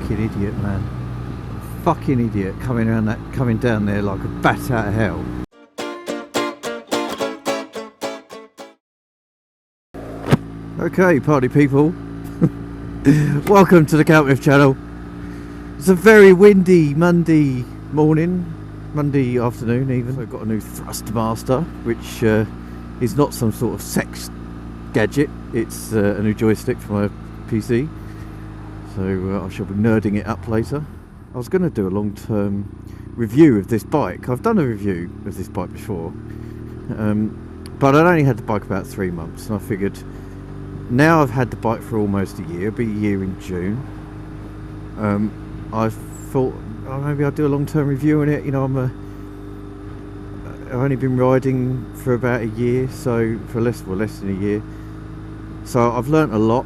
fucking idiot, man. Fucking idiot coming down there like a bat out of hell. Okay, party people. Welcome to the Countwith channel. It's a very windy Monday morning, Monday afternoon even. So I've got a new Thrustmaster, which is not some sort of sex gadget. It's a new joystick for my PC. So I shall be nerding it up later. I was going to do a long-term review of this bike. I've done a review of this bike before, but I'd only had the bike about 3 months, and I figured now I've had the bike for almost a year, it'll be a year in June. I thought maybe I'd do a long-term review on it. You know, I've only been riding for about a year, so for less than a year. So I've learnt a lot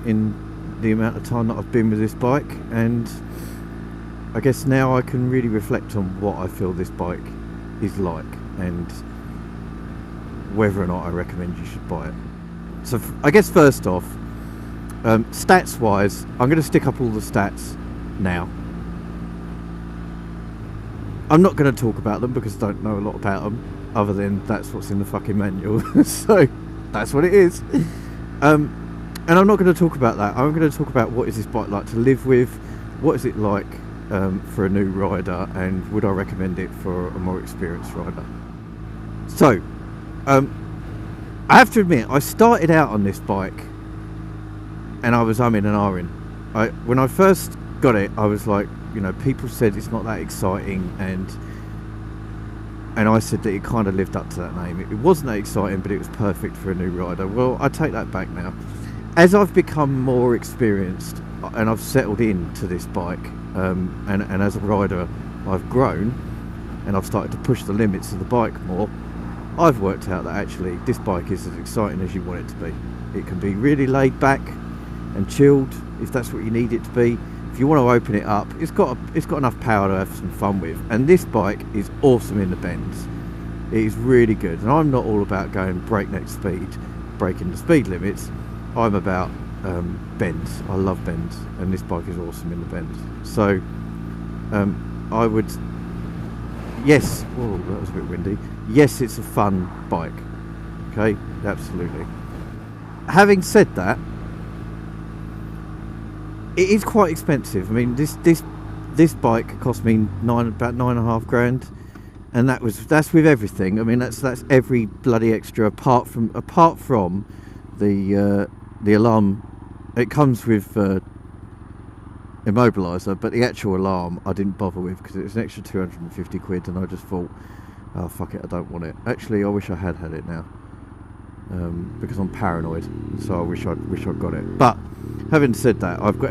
in the amount of time that I've been with this bike, and I guess now I can really reflect on what I feel this bike is like and whether or not I recommend you should buy it. So I guess first off, stats wise, I'm going to stick up all the stats now. I'm not going to talk about them because I don't know a lot about them other than that's what's in the fucking manual. So that's what it is. And I'm not going to talk about that. I'm going to talk about what is this bike like to live with, what is it like for a new rider, and would I recommend it for a more experienced rider. So I have to admit, I started out on this bike and I was umming and ahhing. When I first got it, I was like, you know, people said it's not that exciting, and I said that it kind of lived up to that name. It wasn't that exciting, but it was perfect for a new rider. Well, I take that back now. As I've become more experienced and I've settled into this bike, and as a rider I've grown and I've started to push the limits of the bike more, I've worked out that actually this bike is as exciting as you want it to be. It can be really laid back and chilled if that's what you need it to be. If you want to open it up, it's got enough power to have some fun with. And this bike is awesome in the bends. It is really good. And I'm not all about going breakneck speed, breaking the speed limits. I'm about bends. I love bends, and this bike is awesome in the bends. So I would, yes, oh, that was a bit windy. Yes, it's a fun bike. Okay, absolutely. Having said that, it is quite expensive. I mean, this bike cost me about $9.5 grand, and that's with everything. I mean, that's every bloody extra apart from the alarm. It comes with immobiliser, but the actual alarm I didn't bother with because it was an extra 250 quid, and I just thought, oh fuck it, I don't want it. Actually, I wish I had it now, because I'm paranoid, so I wish I'd got it. But having said that, I've got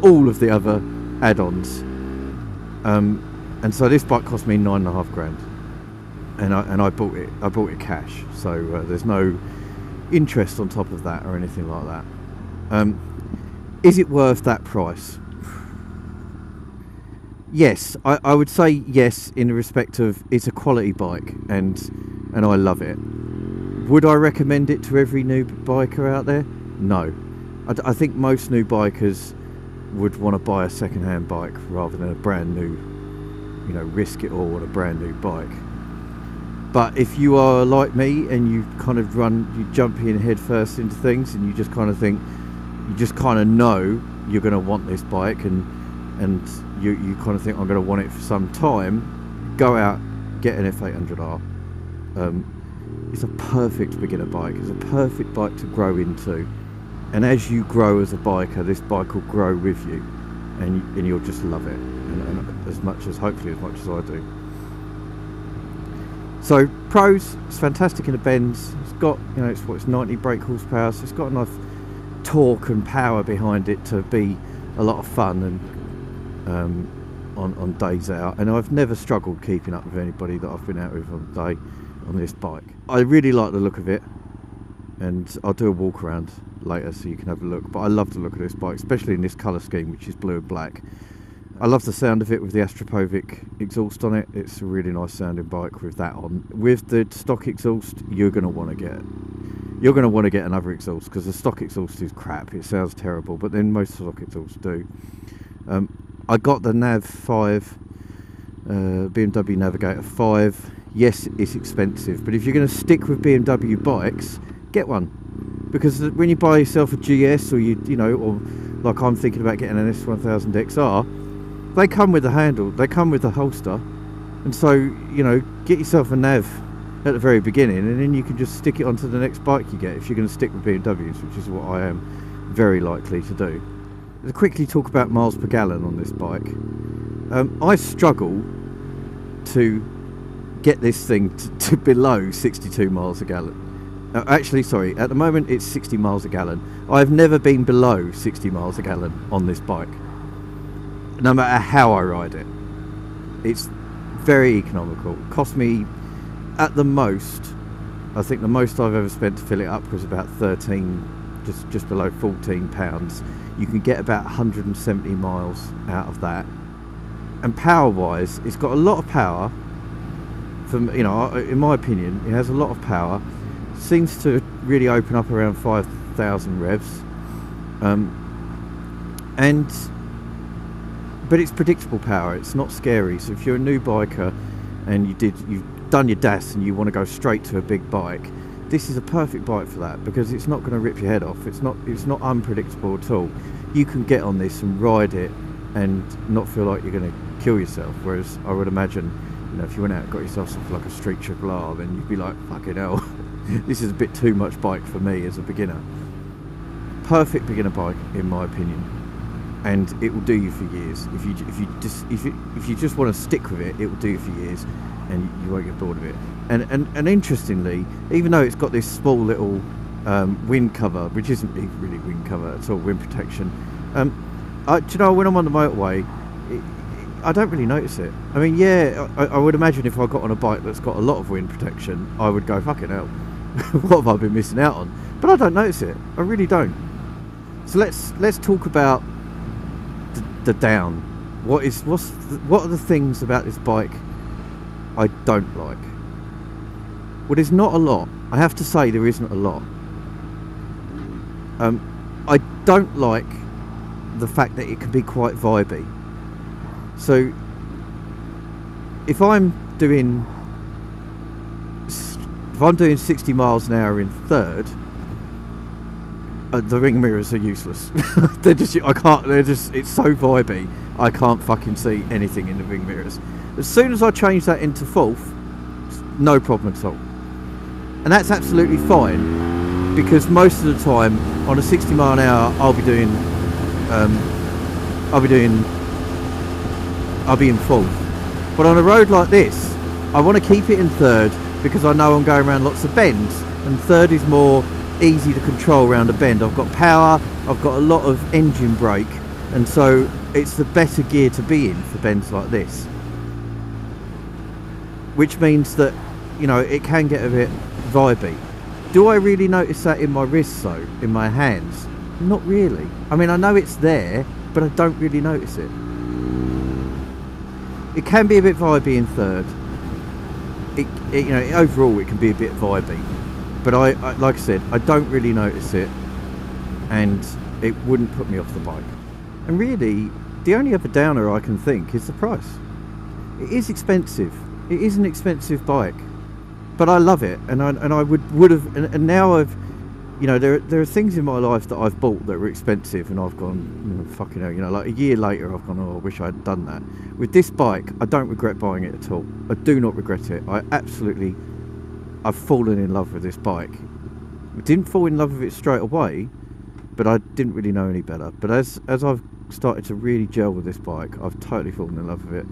all of the other add-ons, and so this bike cost me $9.5 grand, and I bought it cash, so there's no interest on top of that or anything like that. Is it worth that price? Yes, I would say yes, in the respect of it's a quality bike, and I love it. Would I recommend it to every new biker out there? No. I think most new bikers would want to buy a second-hand bike rather than a brand new, you know, risk it all on a brand new bike. But if you are like me and you kind of you jump in head first into things, and you just kind of think, you just kind of know you're going to want this bike, and you kind of think, I'm going to want it for some time, go out, get an F800r. It's a perfect beginner bike. It's a perfect bike to grow into, and as you grow as a biker, this bike will grow with you, and you'll just love it, and hopefully as much as I do. So pros, it's fantastic in the bends. It's got, you know, it's 90 brake horsepower, so it's got enough torque and power behind it to be a lot of fun and on days out. And I've never struggled keeping up with anybody that I've been out with on the day on this bike. I really like the look of it, and I'll do a walk around later so you can have a look. But I love the look of this bike, especially in this colour scheme, which is blue and black. I love the sound of it with the Astropovic exhaust on it. It's a really nice sounding bike with that on. With the stock exhaust, you're going to want to get you're going to want to get another exhaust, because the stock exhaust is crap. It sounds terrible, but then most stock exhausts do. I got the Nav 5, BMW Navigator 5. Yes, it's expensive, but if you're going to stick with BMW bikes, get one. Because when you buy yourself a GS, or or like I'm thinking about getting an S1000XR, they come with the handle, they come with the holster, and so get yourself a Nav at the very beginning, and then you can just stick it onto the next bike you get, if you're going to stick with BMWs, which is what I am very likely to do. To quickly talk about miles per gallon on this bike, I struggle to get this thing to below 62 miles a gallon. Actually, sorry, at the moment it's 60 miles a gallon. I've never been below 60 miles a gallon on this bike, no matter how I ride it. It's very economical. It cost me, at the most, I think the most I've ever spent to fill it up was about 13, just below 14 pounds. You can get about 170 miles out of that. And power wise, it's got a lot of power. In my opinion, it has a lot of power. Seems to really open up around 5,000 revs. But it's predictable power, it's not scary. So if you're a new biker and you've done your DAS and you want to go straight to a big bike, this is a perfect bike for that, because it's not going to rip your head off. It's not unpredictable at all. You can get on this and ride it and not feel like you're going to kill yourself. Whereas I would imagine, if you went out and got yourself something like a Street Triple R, then you'd be like, fucking hell, this is a bit too much bike for me as a beginner. Perfect beginner bike, in my opinion, and it will do you for years. If you just want to stick with it, it will do you for years, and you won't get bored of it. And interestingly, even though it's got this small little wind cover, which isn't really wind cover at all, wind protection, when I'm on the motorway, I don't really notice it. I mean, yeah, I would imagine if I got on a bike that's got a lot of wind protection, I would go, fucking hell, what have I been missing out on? But I don't notice it. I really don't. So let's talk about the down. What are the things about this bike I don't like? Well, there's not a lot. I have to say, there isn't a lot. I don't like the fact that it can be quite vibey. So if I'm doing 60 miles an hour in third, the ring mirrors are useless. It's so vibey, I can't fucking see anything in the ring mirrors. As soon as I change that into fourth, no problem at all. And that's absolutely fine, because most of the time on a 60 mile an hour I'll be in fourth. But on a road like this, I want to keep it in third, because I know I'm going around lots of bends, and third is more easy to control around a bend. I've got power, I've got a lot of engine brake, and so it's the better gear to be in for bends like this. Which means that, it can get a bit vibey. Do I really notice that in my wrists though, in my hands? Not really. I mean, I know it's there, but I don't really notice it. It can be a bit vibey in third. Overall it can be a bit vibey. But I like I said, I don't really notice it, and it wouldn't put me off the bike. And really, the only other downer I can think is the price. It is expensive. It is an expensive bike, but I love it, and I would have. And now I've, there are things in my life that I've bought that were expensive, and I've gone, fucking hell, like a year later, I've gone, oh, I wish I had done that. With this bike, I don't regret buying it at all. I do not regret it. I've fallen in love with this bike. I didn't fall in love with it straight away, but I didn't really know any better. But as I've started to really gel with this bike, I've totally fallen in love with it,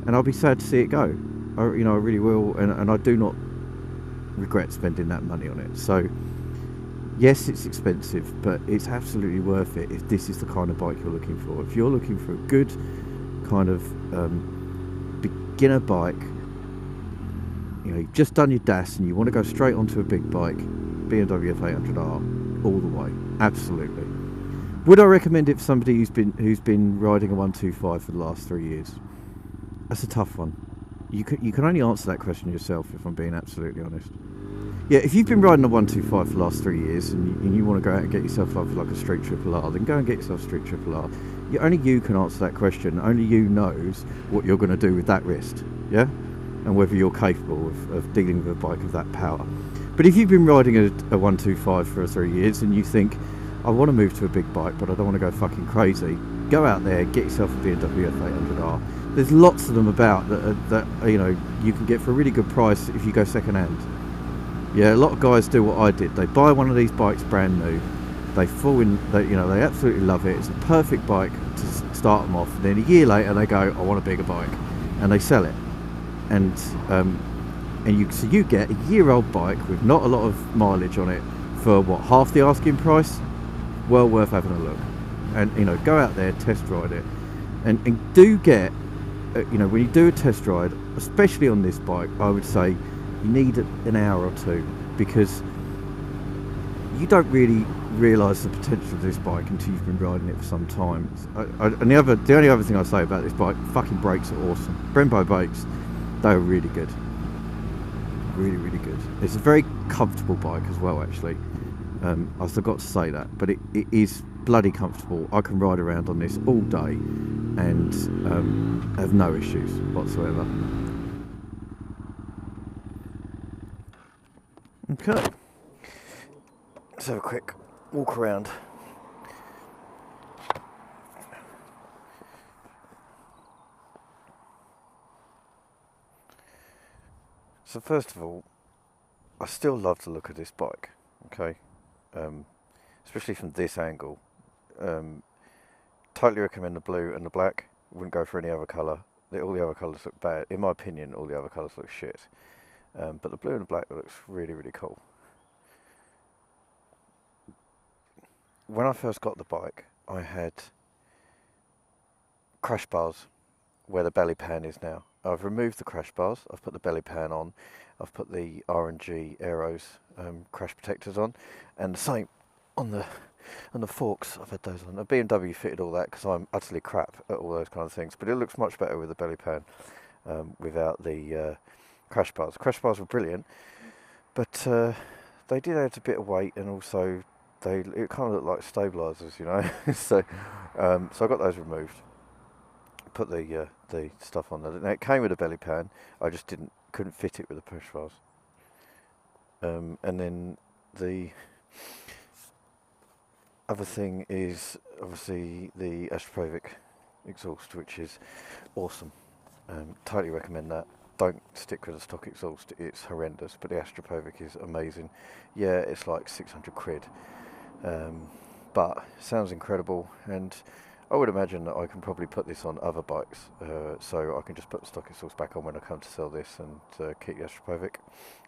and I'll be sad to see it go. I really will, and I do not regret spending that money on it. So yes, it's expensive, but it's absolutely worth it if this is the kind of bike you're looking for. If you're looking for a good kind of beginner bike, you've just done your DAS and you want to go straight onto a big bike, BMW F800r all the way, absolutely. Would I recommend it for somebody who's been riding a 125 for the last 3 years? That's a tough one. You can only answer that question yourself, if I'm being absolutely honest. Yeah, if you've been riding a 125 for the last 3 years and you want to go out and get yourself like a street triple R, then go and get yourself a street triple R. Only you can answer that question. Only you knows what you're going to do with that wrist, yeah? And whether you're capable of dealing with a bike of that power. But if you've been riding a 125 for 3 years and you think, I want to move to a big bike, but I don't want to go fucking crazy, go out there, get yourself a BMW F800r. There's lots of them about that you know, you can get for a really good price if you go second hand. Yeah, a lot of guys do what I did. They buy one of these bikes brand new. They fall in, they absolutely love it. It's a perfect bike to start them off. And then a year later, they go, I want a bigger bike, and they sell it. And so you get a year-old bike with not a lot of mileage on it for what, half the asking price. Well worth having a look. And go out there, test ride it, and do get, when you do a test ride, especially on this bike, I would say you need an hour or two, because you don't really realise the potential of this bike until you've been riding it for some time. And the only other thing I say about this bike, fucking brakes are awesome. Brembo brakes, they are really good. Really, really good. It's a very comfortable bike as well, actually. I forgot to say that, but it is bloody comfortable. I can ride around on this all day and have no issues whatsoever. Okay, let's have a quick walk around. So first of all, I still love the look of this bike, okay, especially from this angle. Totally recommend the blue and the black. Wouldn't go for any other colour. All the other colours look bad. In my opinion, all the other colours look shit. But the blue and the black looks really, really cool. When I first got the bike, I had crash bars where the belly pan is now. I've removed the crash bars, I've put the belly pan on, I've put the R&G Aeros crash protectors on, and the same on the forks. I've had those on. The BMW fitted all that because I'm utterly crap at all those kind of things, but it looks much better with the belly pan without the crash bars. The crash bars were brilliant, but they did add a bit of weight, and also it kind of looked like stabilisers, so I got those removed, put the stuff on there. Now it came with a belly pan, I just couldn't fit it with the push bars. And then the other thing is obviously the Astropovic exhaust, which is awesome. Totally recommend that. Don't stick with the stock exhaust, it's horrendous, but the Astropovic is amazing. Yeah, it's like 600 quid, but sounds incredible, and I would imagine that I can probably put this on other bikes, so I can just put the stock exhaust back on when I come to sell this and keep the Astropovic,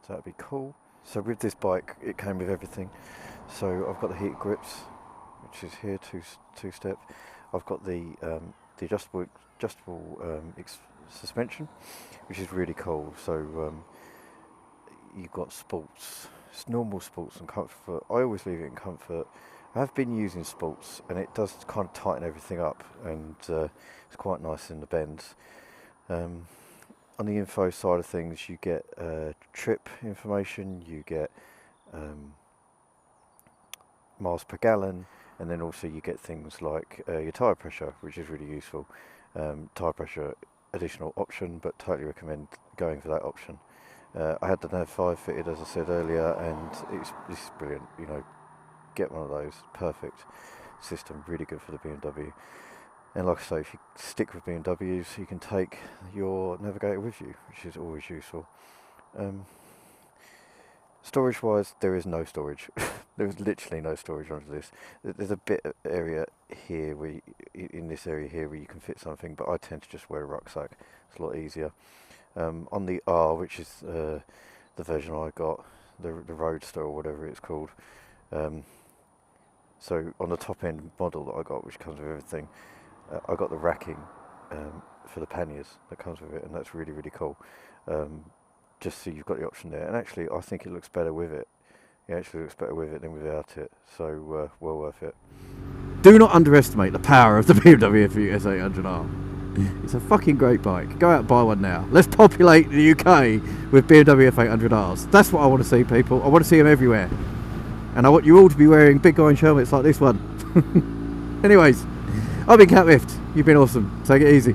so that'd be cool. So with this bike, it came with everything. So I've got the heated grips, which is here, two-step. I've got the adjustable suspension, which is really cool. So you've got sports, it's normal sports and comfort. I always leave it in comfort. I have been using sports, and it does kind of tighten everything up, and it's quite nice in the bends. On the info side of things, you get trip information, you get miles per gallon, and then also you get things like your tyre pressure, which is really useful. Tyre pressure additional option, but totally recommend going for that option. I had the Nav5 fitted, as I said earlier, and it's brilliant. Get one of those. Perfect system, really good for the BMW. And like I say, if you stick with BMWs, you can take your navigator with you, which is always useful. Storage wise, there is no storage. There is literally no storage under this. There's a bit of area here in this area here where you can fit something, but I tend to just wear a rucksack. It's a lot easier. On the R, which is the version I got, the Roadster or whatever it's called. So on the top end model that I got, which comes with everything, I got the racking for the panniers that comes with it, and that's really, really cool. Just so you've got the option there, and actually I think it looks better with it. It actually looks better with it than without it, so well worth it. Do not underestimate the power of the BMW F800r. It's a fucking great bike. Go out and buy one now. Let's populate the UK with BMW F800rs. That's what I want to see, people. I want to see them everywhere. And I want you all to be wearing big orange helmets like this one. Anyways, I've been Cat Rift. You've been awesome. Take it easy.